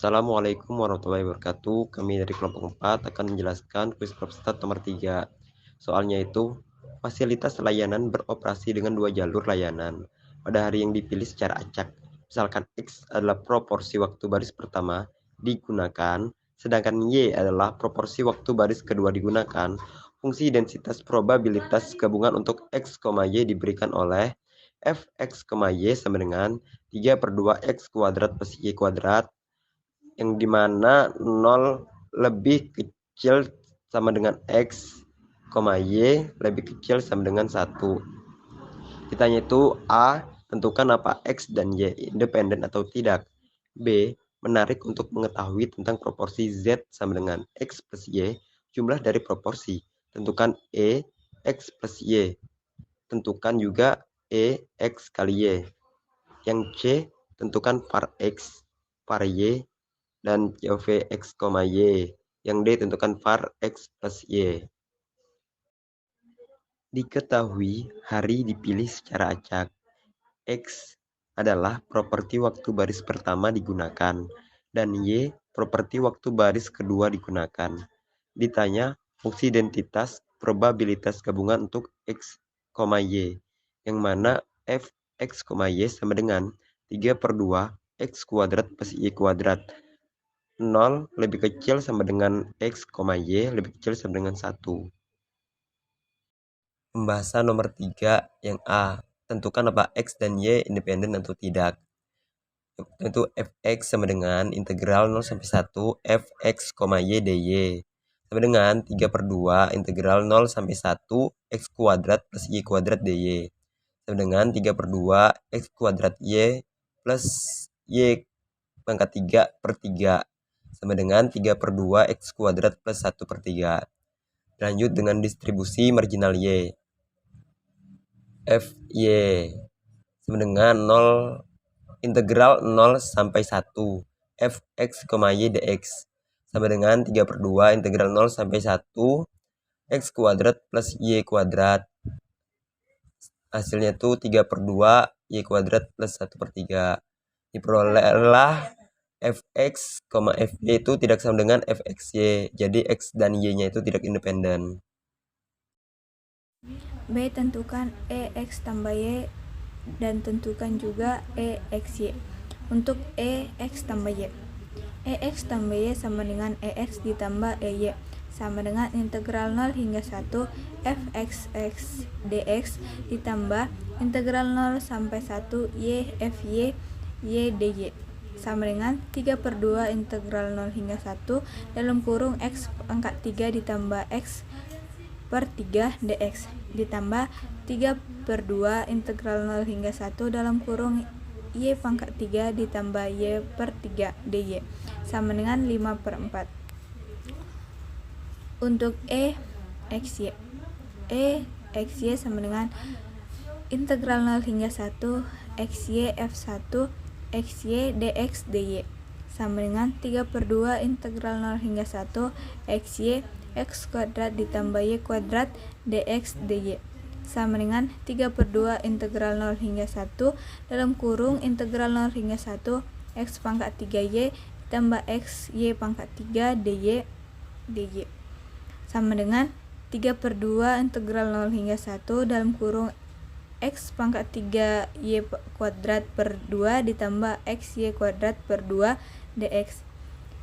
Assalamualaikum warahmatullahi wabarakatuh. Kami dari kelompok 4 akan menjelaskan kuis Propstat nomor 3. Soalnya itu, fasilitas layanan beroperasi dengan dua jalur layanan pada hari yang dipilih secara acak. Misalkan X adalah proporsi waktu baris pertama digunakan, sedangkan Y adalah proporsi waktu baris kedua digunakan. Fungsi densitas probabilitas gabungan untuk X, Y diberikan oleh Fx, Y sama dengan 3/2 X kuadrat plus Y kuadrat, yang dimana 0 lebih kecil sama dengan X, Y lebih kecil sama dengan 1. Ditanya itu A, tentukan apa X dan Y independen atau tidak. B, menarik untuk mengetahui tentang proporsi Z sama dengan X plus Y, jumlah dari proporsi. Tentukan E, X plus Y. Tentukan juga E, X kali Y. Yang C, tentukan var X, var Y, dan POV X, Y. Yang D tentukan var X plus Y. Diketahui hari dipilih secara acak. X adalah properti waktu baris pertama digunakan, dan Y properti waktu baris kedua digunakan. Ditanya fungsi identitas probabilitas gabungan untuk X, Y, yang mana Fx, Y sama dengan 3/2 X kuadrat plus Y kuadrat. 0 lebih kecil sama dengan X, Y lebih kecil sama dengan 1. Pembahasan nomor 3 yang A. Tentukan apa X dan Y independen atau tidak. Itu Fx sama dengan integral 0 sampai 1 Fx, Y dy. Sama dengan 3/2 integral 0 sampai 1 X kuadrat plus Y kuadrat dy. Sama dengan 3/2 X kuadrat Y plus Y pangkat 3/3. Sama dengan 3/2 X kuadrat plus 1/3. Lanjut dengan distribusi marginal Y. Fy sama dengan 0 integral 0 sampai 1 Fx, Y dx. Sama dengan 3/2 integral 0 sampai 1 X kuadrat plus Y kuadrat. Hasilnya itu 3/2 Y kuadrat plus 1/3. Diperolehlah Fx, Fy itu tidak sama dengan Fxy. Jadi X dan Y-nya itu tidak independen. B. Tentukan EX tambah Y dan tentukan juga EXY. Untuk EX tambah Y, EX tambah Y sama dengan EX ditambah EY, sama dengan integral 0 hingga 1 Fxx dx ditambah integral 0 sampai 1 Y Fy Y dy, sama dengan 3/2 integral 0 hingga 1 dalam kurung X pangkat 3 ditambah X per 3 dx ditambah 3/2 integral 0 hingga 1 dalam kurung Y pangkat 3 ditambah Y per 3 dy, sama dengan 5/4. Untuk XY sama dengan integral 0 hingga 1 XY F1 XY dx dy, sama dengan 3/2 integral 0 hingga 1 XY X kuadrat ditambah Y kuadrat dx dy, sama dengan 3/2 integral 0 hingga 1 dalam kurung integral 0 hingga 1 X pangkat 3Y ditambah X Y pangkat 3 dy dy, sama dengan 3/2 integral 0 hingga 1 dalam kurung X pangkat 3 Y kuadrat per 2 ditambah X Y kuadrat per 2 dx,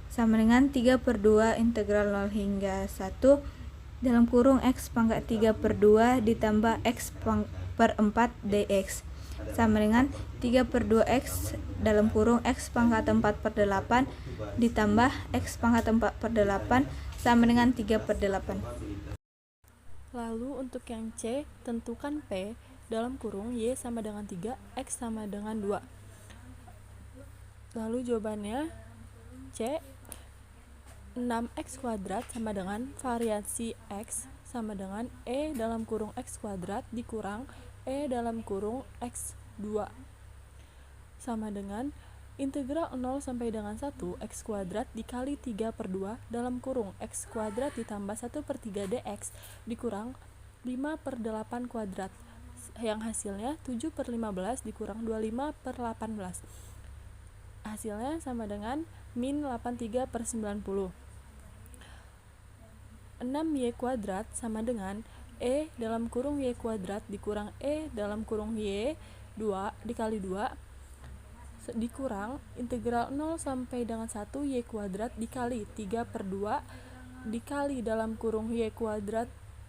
sama dengan 3/2 integral 0 hingga 1 dalam kurung X pangkat 3/2 ditambah X per 4 dx, sama dengan 3/2 X dalam kurung X pangkat 4/8 ditambah X pangkat 4/8, sama dengan 3/8. Lalu untuk yang C, tentukan P dalam kurung Y sama dengan 3, X sama dengan 2. Lalu jawabannya C, 6x kuadrat sama dengan variasi X sama dengan E dalam kurung X kuadrat dikurang E dalam kurung X2, sama dengan integral 0 sampai dengan 1 X kuadrat dikali 3/2 dalam kurung X kuadrat ditambah 1/3 dx dikurang 5/8 kuadrat, yang hasilnya 7/15 dikurang 25/18. Hasilnya sama dengan min 83/90. 6y kuadrat sama dengan e dalam kurung y kuadrat dikurang e dalam kurung y 2 dikali 2 dikurang integral 0 sampai dengan 1 y kuadrat dikali 3/2 dikali dalam kurung y kuadrat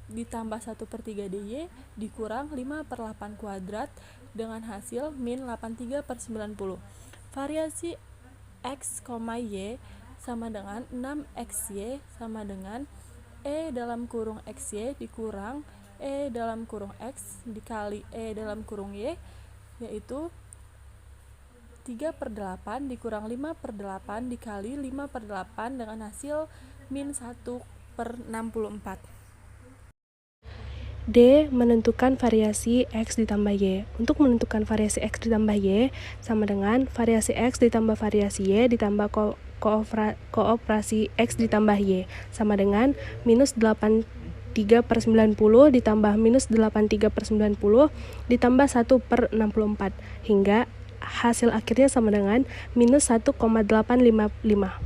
ditambah 1/3 dy dikurang 5/8 kuadrat dengan hasil min 83/90. Variasi x, y sama dengan 6xy sama dengan e dalam kurung xy dikurang e dalam kurung x dikali e dalam kurung y, yaitu 3/8 dikurang 5/8 dikali 5/8 dengan hasil min 1/64. D. Menentukan variasi x ditambah y. Untuk menentukan variasi x ditambah y sama dengan variasi x ditambah variasi y ditambah kooperasi x ditambah y sama dengan minus 83/90 ditambah minus 83/90 ditambah 1/64 hingga hasil akhirnya sama dengan minus 1,855.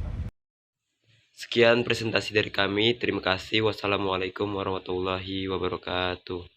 Sekian presentasi dari kami. Terima kasih. Wassalamualaikum warahmatullahi wabarakatuh.